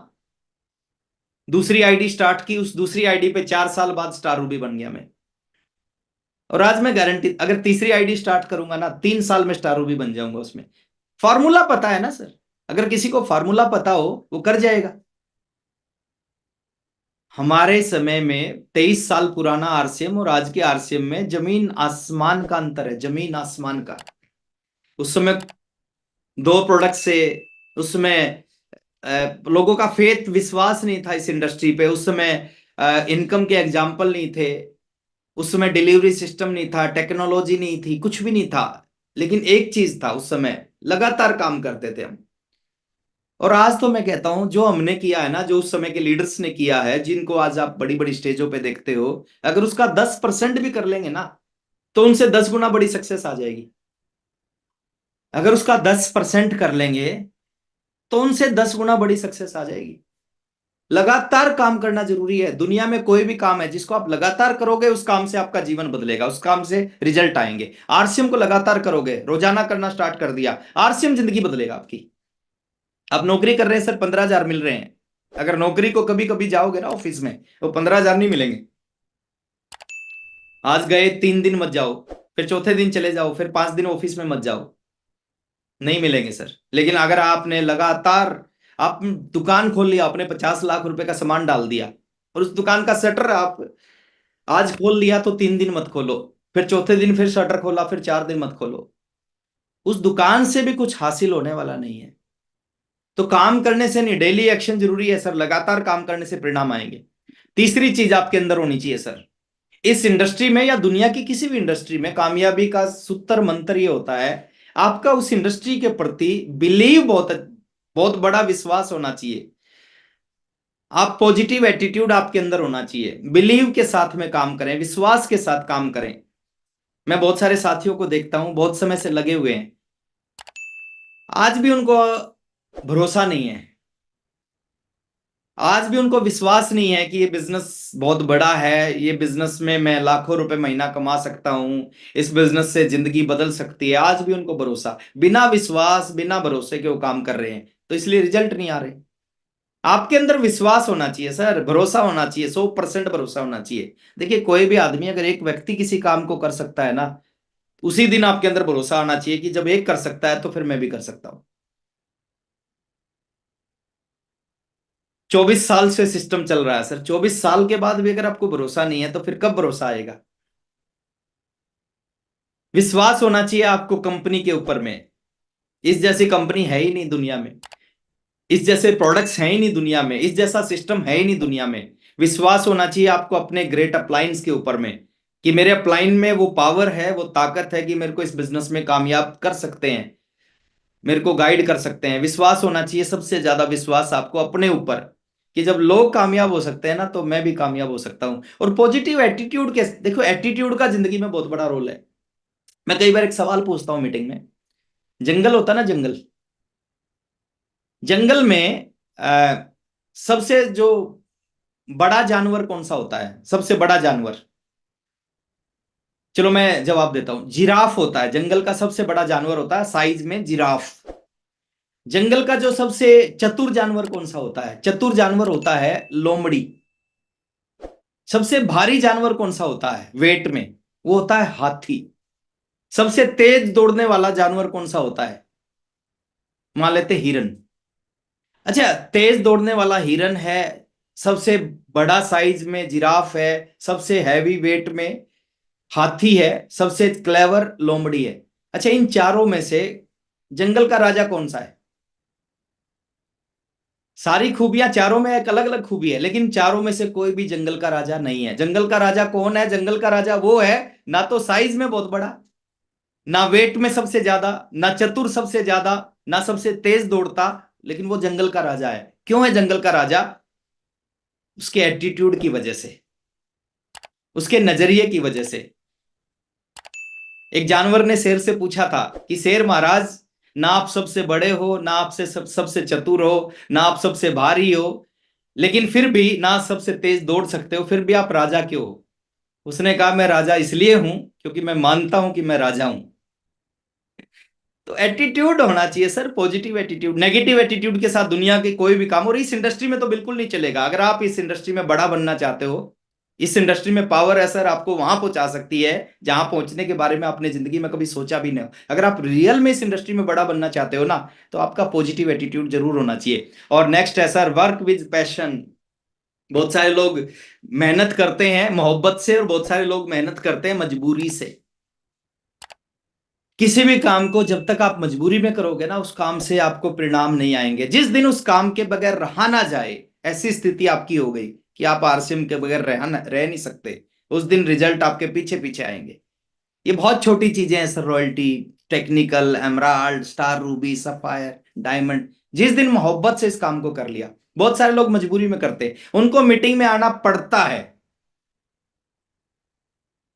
दूसरी आईडी स्टार्ट की, उस दूसरी आईडी पे 4 साल बाद स्टार रूबी बन गया मैं। और आज मैं गारंटी, अगर तीसरी आईडी स्टार्ट करूंगा ना, 3 साल में स्टार रूबी बन जाऊंगा उसमें। फॉर्मूला पता है ना सर, अगर किसी को फॉर्मूला पता हो वो कर जाएगा। हमारे समय में 23 साल पुराना आरसीएम और आज के आरसीएम में जमीन आसमान का अंतर है, जमीन आसमान का। उस समय 2 प्रोडक्ट से, उसमें लोगों का फेथ, विश्वास नहीं था इस इंडस्ट्री पे। उस समय इनकम के एग्जाम्पल नहीं थे, उस समय डिलीवरी सिस्टम नहीं था, टेक्नोलॉजी नहीं थी, कुछ भी नहीं था। लेकिन एक चीज था, उस समय लगातार काम करते थे हम। और आज तो मैं कहता हूं जो हमने किया है ना, जो उस समय के लीडर्स ने किया है, जिनको आज आप बड़ी बड़ी स्टेजों पे देखते हो, अगर उसका 10% भी कर लेंगे ना, तो उनसे 10 गुना बड़ी सक्सेस आ जाएगी। अगर उसका 10% कर लेंगे तो उनसे 10 गुना बड़ी सक्सेस आ जाएगी। लगातार काम करना जरूरी है। दुनिया में कोई भी काम है जिसको आप लगातार करोगे, उस काम से आपका जीवन बदलेगा, उस काम से रिजल्ट आएंगे। आरसीएम को लगातार करोगे, रोजाना करना स्टार्ट कर दिया, आरसीएम जिंदगी बदलेगा आपकी। आप नौकरी कर रहे हैं सर, 15,000 मिल रहे हैं, अगर नौकरी को कभी कभी जाओगे ना ऑफिस में, तो 15,000 नहीं मिलेंगे। आज गए, 3 दिन मत जाओ, फिर चौथे दिन चले जाओ, फिर 5 दिन ऑफिस में मत जाओ, नहीं मिलेंगे सर। लेकिन अगर आपने लगातार, आप दुकान खोल लिया, आपने 50 लाख रुपए का सामान डाल दिया, और उस दुकान का शटर आप आज खोल लिया, तो 3 दिन मत खोलो, फिर चौथे दिन फिर शटर खोला, फिर 4 दिन मत खोलो, उस दुकान से भी कुछ हासिल होने वाला नहीं है। तो काम करने से नहीं, डेली एक्शन जरूरी है सर, लगातार काम करने से परिणाम आएंगे। तीसरी चीज आपके अंदर होनी चाहिए सर, इस इंडस्ट्री में या दुनिया की किसी भी इंडस्ट्री में कामयाबी का सूत्र मंत्र ये होता है, आपका उस इंडस्ट्री के प्रति बिलीव, बहुत बहुत बड़ा विश्वास होना चाहिए। आप पॉजिटिव एटीट्यूड आपके अंदर होना चाहिए, बिलीव के साथ में काम करें, विश्वास के साथ काम करें। मैं बहुत सारे साथियों को देखता हूं, बहुत समय से लगे हुए हैं, आज भी उनको भरोसा नहीं है, आज भी उनको विश्वास नहीं है कि ये बिजनेस बहुत बड़ा है, ये बिजनेस में मैं लाखों रुपए महीना कमा सकता हूं, इस बिजनेस से जिंदगी बदल सकती है। आज भी उनको भरोसा, बिना विश्वास, बिना भरोसे के वो काम कर रहे हैं, तो इसलिए रिजल्ट नहीं आ रहे। आपके अंदर विश्वास होना चाहिए सर, भरोसा होना चाहिए, 100% भरोसा होना चाहिए। देखिए कोई भी आदमी, अगर एक व्यक्ति किसी काम को कर सकता है ना, उसी दिन आपके अंदर भरोसा आना चाहिए कि जब एक कर सकता है तो फिर मैं भी कर सकता हूं। 24 साल से सिस्टम चल रहा है सर, 24 साल के बाद भी अगर आपको भरोसा नहीं है तो फिर कब भरोसा आएगा? विश्वास होना चाहिए आपको कंपनी के ऊपर में। इस जैसी कंपनी है ही नहीं दुनिया में, इस जैसे प्रोडक्ट्स हैं ही नहीं दुनिया में, इस जैसा सिस्टम है ही नहीं दुनिया में। विश्वास होना चाहिए आपको अपने ग्रेट अपलाइंस के ऊपर में, कि मेरे अपलाइन में वो पावर है, वो ताकत है कि मेरे को इस बिजनेस में कामयाब कर सकते हैं, मेरे को गाइड कर सकते हैं। विश्वास होना चाहिए, सबसे ज्यादा विश्वास आपको अपने ऊपर, कि जब लोग कामयाब हो सकते हैं ना, तो मैं भी कामयाब हो सकता हूं। और पॉजिटिव एटीट्यूड के, देखो एटीट्यूड का जिंदगी में बहुत बड़ा रोल है। मैं कई बार एक सवाल पूछता हूं मीटिंग में, जंगल होता है ना, जंगल, जंगल में सबसे जो बड़ा जानवर कौन सा होता है? सबसे बड़ा जानवर, चलो मैं जवाब देता हूं। जिराफ होता है, जंगल का सबसे बड़ा जानवर होता है साइज में, जिराफ। जंगल का जो सबसे चतुर जानवर कौन सा होता है? चतुर जानवर होता है लोमड़ी। सबसे भारी जानवर कौन सा होता है वेट में? वो होता है हाथी। सबसे तेज दौड़ने वाला जानवर कौन सा होता है? मान लेते हिरन। अच्छा, तेज दौड़ने वाला हिरन है, सबसे बड़ा साइज में जिराफ है, सबसे हैवी वेट में हाथी है, सबसे क्लेवर लोमड़ी है। अच्छा, इन चारों में से जंगल का राजा कौन सा है? सारी खूबियां चारों में, एक अलग अलग खूबी है, लेकिन चारों में से कोई भी जंगल का राजा नहीं है। जंगल का राजा कौन है? जंगल का राजा वो है, ना तो साइज में बहुत बड़ा, ना वेट में सबसे ज्यादा, ना चतुर सबसे ज्यादा, ना सबसे तेज दौड़ता, लेकिन वो जंगल का राजा है। क्यों है जंगल का राजा? उसके एटीट्यूड की वजह से, उसके नजरिए की वजह से। एक जानवर ने शेर से पूछा था कि शेर महाराज, ना आप सबसे बड़े हो, ना आपसे सबसे चतुर हो, ना आप सबसे भारी हो, लेकिन फिर भी ना सबसे तेज दौड़ सकते हो, फिर भी आप राजा क्यों हो? उसने कहा, मैं राजा इसलिए हूं क्योंकि मैं मानता हूं कि मैं राजा हूं। तो एटीट्यूड होना चाहिए sir, positive attitude. Negative attitude के साथ दुनिया के कोई भी काम, और इस इंडस्ट्री में तो बिल्कुल नहीं चलेगा। अगर आप इस इंडस्ट्री में बड़ा बनना चाहते हो, इस इंडस्ट्री में पावर है सर, आपको वहां पहुंचा सकती है जहां पहुंचने के बारे में आपने जिंदगी में कभी सोचा भी नहीं हो। अगर आप रियल में इस इंडस्ट्री में बड़ा बनना चाहते हो ना, तो आपका पॉजिटिव एटीट्यूड जरूर होना चाहिए। और नेक्स्ट है सर, वर्क विद पैशन। बहुत सारे लोग मेहनत करते हैं मोहब्बत से, और बहुत सारे लोग मेहनत करते हैं मजबूरी से। किसी भी काम को जब तक आप मजबूरी में करोगे ना, उस काम से आपको परिणाम नहीं आएंगे। जिस दिन उस काम के बगैर रहा ना जाए, ऐसी स्थिति आपकी हो गई कि आप आरसीएम के बगैर रह नहीं सकते, उस दिन रिजल्ट आपके पीछे पीछे आएंगे। ये बहुत छोटी चीजें हैं sir, royalty, technical, emerald, star Ruby, sapphire, diamond. जिस दिन मोहब्बत से इस काम को कर लिया, बहुत सारे लोग मजबूरी में करते हैं, उनको मीटिंग में आना पड़ता है,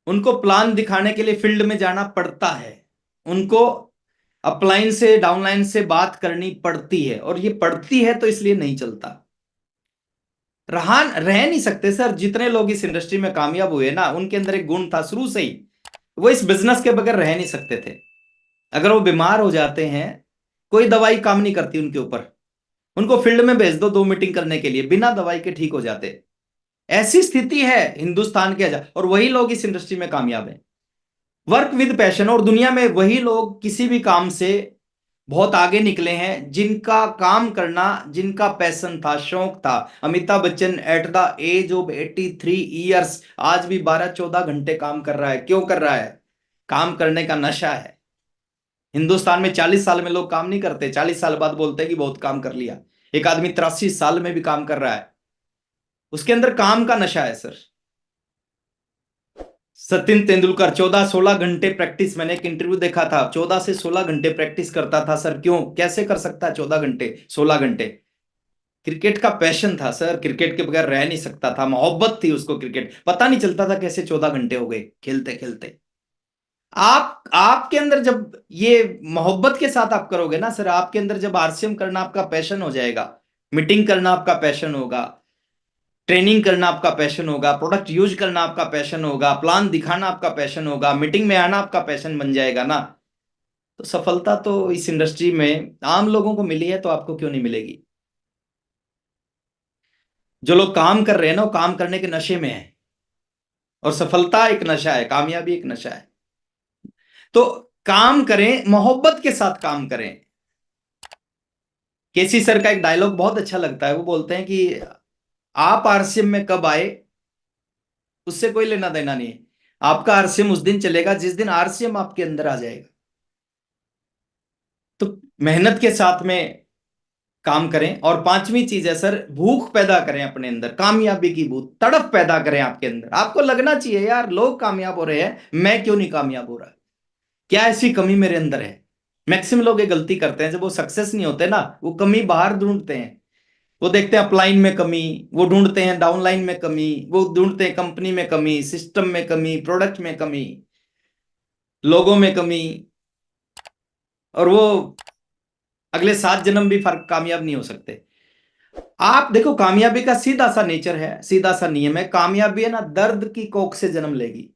उनको प्लान दिखाने के लिए फील्ड में जाना पड़ता है, उनको अपलाइन से डाउनलाइन से बात करनी पड़ती है, और ये पड़ती है तो इसलिए नहीं चलता। रह नहीं सकते सर। जितने लोग इस इंडस्ट्री में कामयाब हुए ना, उनके अंदर एक गुण था शुरू से ही, वो इस बिजनेस के बगैर रह नहीं सकते थे। अगर वो बीमार हो जाते हैं, कोई दवाई काम नहीं करती उनके ऊपर, उनको फील्ड में भेज दो 2 मीटिंग करने के लिए, बिना दवाई के ठीक हो जाते। ऐसी स्थिति है हिंदुस्तान के आजाद, और वही लोग इस इंडस्ट्री में कामयाब हैं। Work with passion. और दुनिया में वही लोग किसी भी काम से बहुत आगे निकले हैं जिनका काम करना, जिनका पैशन था, शौक था। Amitabh Bachchan at the age of 83 years आज भी 12-14 घंटे काम कर रहा है। क्यों कर रहा है? काम करने का नशा है। हिंदुस्तान में 40 साल में लोग काम नहीं करते, 40 साल बाद बोलते हैं कि बहुत काम कर लिया। एक आदमी 83 साल में भी काम कर रहा है, उसके अंदर काम का नशा है सर। सचिन तेंदुलकर 14-16 घंटे प्रैक्टिस, मैंने एक इंटरव्यू देखा था, 14 से 16 घंटे प्रैक्टिस करता था सर। क्यों? कैसे कर सकता है 14 घंटे, 16 घंटे? क्रिकेट का पैशन था सर, क्रिकेट के बगैर रह नहीं सकता था, मोहब्बत थी उसको। क्रिकेट पता नहीं चलता था कैसे 14 घंटे हो गए खेलते खेलते। आप आपके अंदर जब ये मोहब्बत के साथ आप करोगे ना सर, आपके अंदर जब आरसीएम करना आपका पैशन हो जाएगा, मीटिंग करना आपका पैशन होगा, ट्रेनिंग करना आपका पैशन होगा, प्रोडक्ट यूज करना आपका पैशन होगा, प्लान दिखाना आपका पैशन होगा, मीटिंग में आना आपका पैशन बन जाएगा ना, तो सफलता तो इस इंडस्ट्री में आम लोगों को मिली है, तो आपको क्यों नहीं मिलेगी? जो लोग काम कर रहे हैं ना, वो काम करने के नशे में है, और सफलता एक नशा है, कामयाबी एक नशा है। तो काम करें, मोहब्बत के साथ काम करें। केसी सर का एक डायलॉग बहुत अच्छा लगता है, वो बोलते हैं कि आप आरसीएम में कब आए उससे कोई लेना देना नहीं है, आपका आरसीएम उस दिन चलेगा जिस दिन आरसीएम आपके अंदर आ जाएगा। तो मेहनत के साथ में काम करें। और पांचवी चीज है सर, भूख पैदा करें अपने अंदर, कामयाबी की भूख, तड़प पैदा करें आपके अंदर। आपको लगना चाहिए यार, लोग कामयाब हो रहे हैं, मैं क्यों नहीं कामयाब हो रहा? क्या ऐसी कमी मेरे अंदर है? मैक्सिमम लोग ये गलती करते हैं, जब वो सक्सेस नहीं होते ना, वो कमी बाहर ढूंढते हैं। वो देखते हैं अपलाइन में कमी, वो ढूंढते हैं डाउनलाइन में कमी, वो ढूंढते हैं कंपनी में कमी, सिस्टम में कमी, प्रोडक्ट में कमी, लोगों में कमी, और वो अगले 7 जन्म भी फर्क कामयाब नहीं हो सकते। आप देखो, कामयाबी का सीधा सा नेचर है, सीधा सा नियम है, कामयाबी है ना, दर्द की कोख से जन्म लेगी।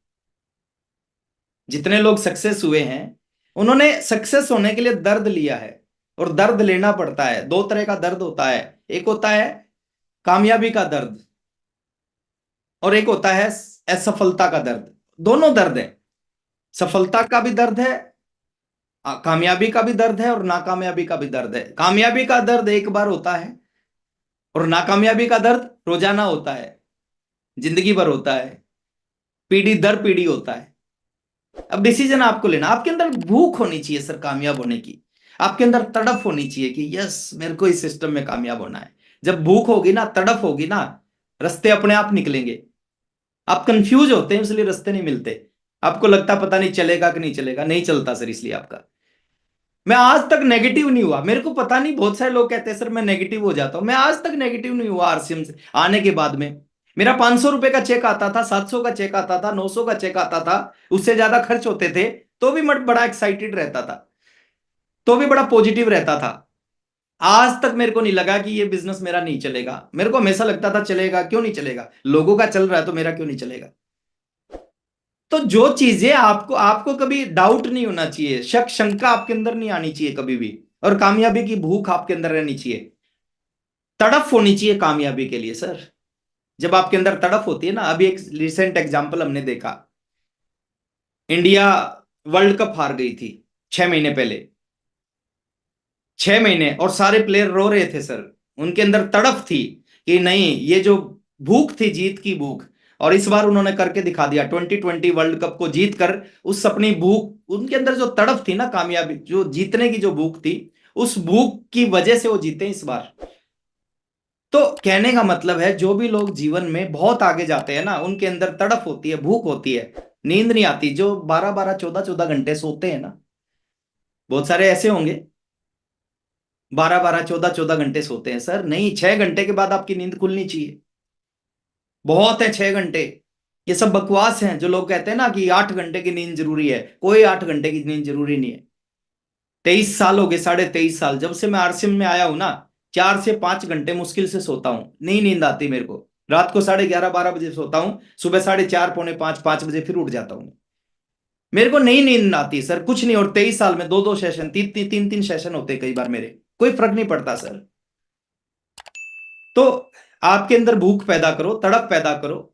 जितने लोग सक्सेस हुए हैं उन्होंने सक्सेस होने के लिए दर्द लिया है, और दर्द लेना पड़ता है। दो तरह का दर्द होता है, एक होता है कामयाबी का दर्द और एक होता है असफलता का दर्द। दोनों दर्द है, सफलता का भी दर्द है, कामयाबी का भी दर्द है, और नाकामयाबी का भी दर्द है। कामयाबी का दर्द एक बार होता है और नाकामयाबी का दर्द रोजाना होता है, जिंदगी भर होता है, पीढ़ी दर पीढ़ी होता है। अब डिसीजन आपको लेना। आपके अंदर भूख होनी चाहिए सर कामयाब होने की, आपके अंदर तड़प होनी चाहिए कि यस मेरे को इस सिस्टम में कामयाब होना है। जब भूख होगी ना, तड़प होगी ना, रास्ते अपने आप निकलेंगे। आप कंफ्यूज होते हैं इसलिए रास्ते नहीं मिलते। आपको लगता पता नहीं चलेगा कि नहीं चलेगा, नहीं चलता सर इसलिए आपका। मैं आज तक नेगेटिव नहीं हुआ, मेरे को पता नहीं, बहुत सारे लोग कहते हैं सर मैं नेगेटिव हो जाता हूं। मैं आज तक नेगेटिव नहीं हुआ आरसीएम से आने के बाद में। मेरा 500 रुपए का चेक आता था, 700 का चेक आता था, 900 का चेक आता था, उससे ज्यादा खर्च होते थे, तो भी मैं बड़ा एक्साइटेड रहता था, तो भी बड़ा पॉजिटिव रहता था। आज तक मेरे को नहीं लगा कि ये बिजनेस मेरा नहीं चलेगा। मेरे को हमेशा लगता था चलेगा, क्यों नहीं चलेगा, लोगों का चल रहा है तो मेरा क्यों नहीं चलेगा। तो जो चीजें आपको आपको कभी डाउट नहीं होना चाहिए, शक शंका आपके अंदर नहीं आनी चाहिए कभी भी, और कामयाबी की भूख आपके अंदर रहनी चाहिए, तड़प होनी चाहिए कामयाबी के लिए सर। जब आपके अंदर तड़प होती है ना, अभी एक रिसेंट एग्जांपल हमने देखा, इंडिया वर्ल्ड कप हार गई थी 6 महीने पहले, 6 महीने, और सारे प्लेयर रो रहे थे सर। उनके अंदर तड़प थी कि नहीं, ये जो भूख थी, जीत की भूख, और इस बार उन्होंने करके दिखा दिया 2020 वर्ल्ड कप को जीत कर। उस अपनी भूख, उनके अंदर जो तड़प थी ना, कामयाबी जो जीतने की जो भूख थी, उस भूख की वजह से वो जीते इस बार। तो कहने का मतलब है जो भी लोग जीवन में बहुत आगे जाते हैं ना, उनके अंदर तड़प होती है, भूख होती है। नींद नहीं आती, जो 12-12 14-14 घंटे सोते हैं ना, बहुत सारे ऐसे होंगे 12-12 14-14 घंटे सोते हैं सर। नहीं, 6 घंटे के बाद आपकी नींद खुलनी चाहिए, बहुत है 6 घंटे। ये सब बकवास हैं जो लोग कहते हैं ना कि 8 घंटे की नींद जरूरी है। कोई 8 घंटे की नींद जरूरी नहीं है। 23 साल हो गए, 23.5 साल जब से मैं आरसीएम में आया हूं ना, 4 से 5 घंटे मुश्किल से सोता हूं, नहीं नींद आती मेरे को। रात को 11:30-12 बजे सोता हूं, सुबह 4:30 पौने 5 5 बजे फिर उठ जाता हूं। मेरे को नहीं नींद आती सर, कुछ नहीं। और 23 साल में 2-2 सेशन, 3-3 सेशन होते कई बार मेरे, कोई फर्क नहीं पड़ता सर। तो आपके अंदर भूख पैदा करो, तड़प पैदा करो,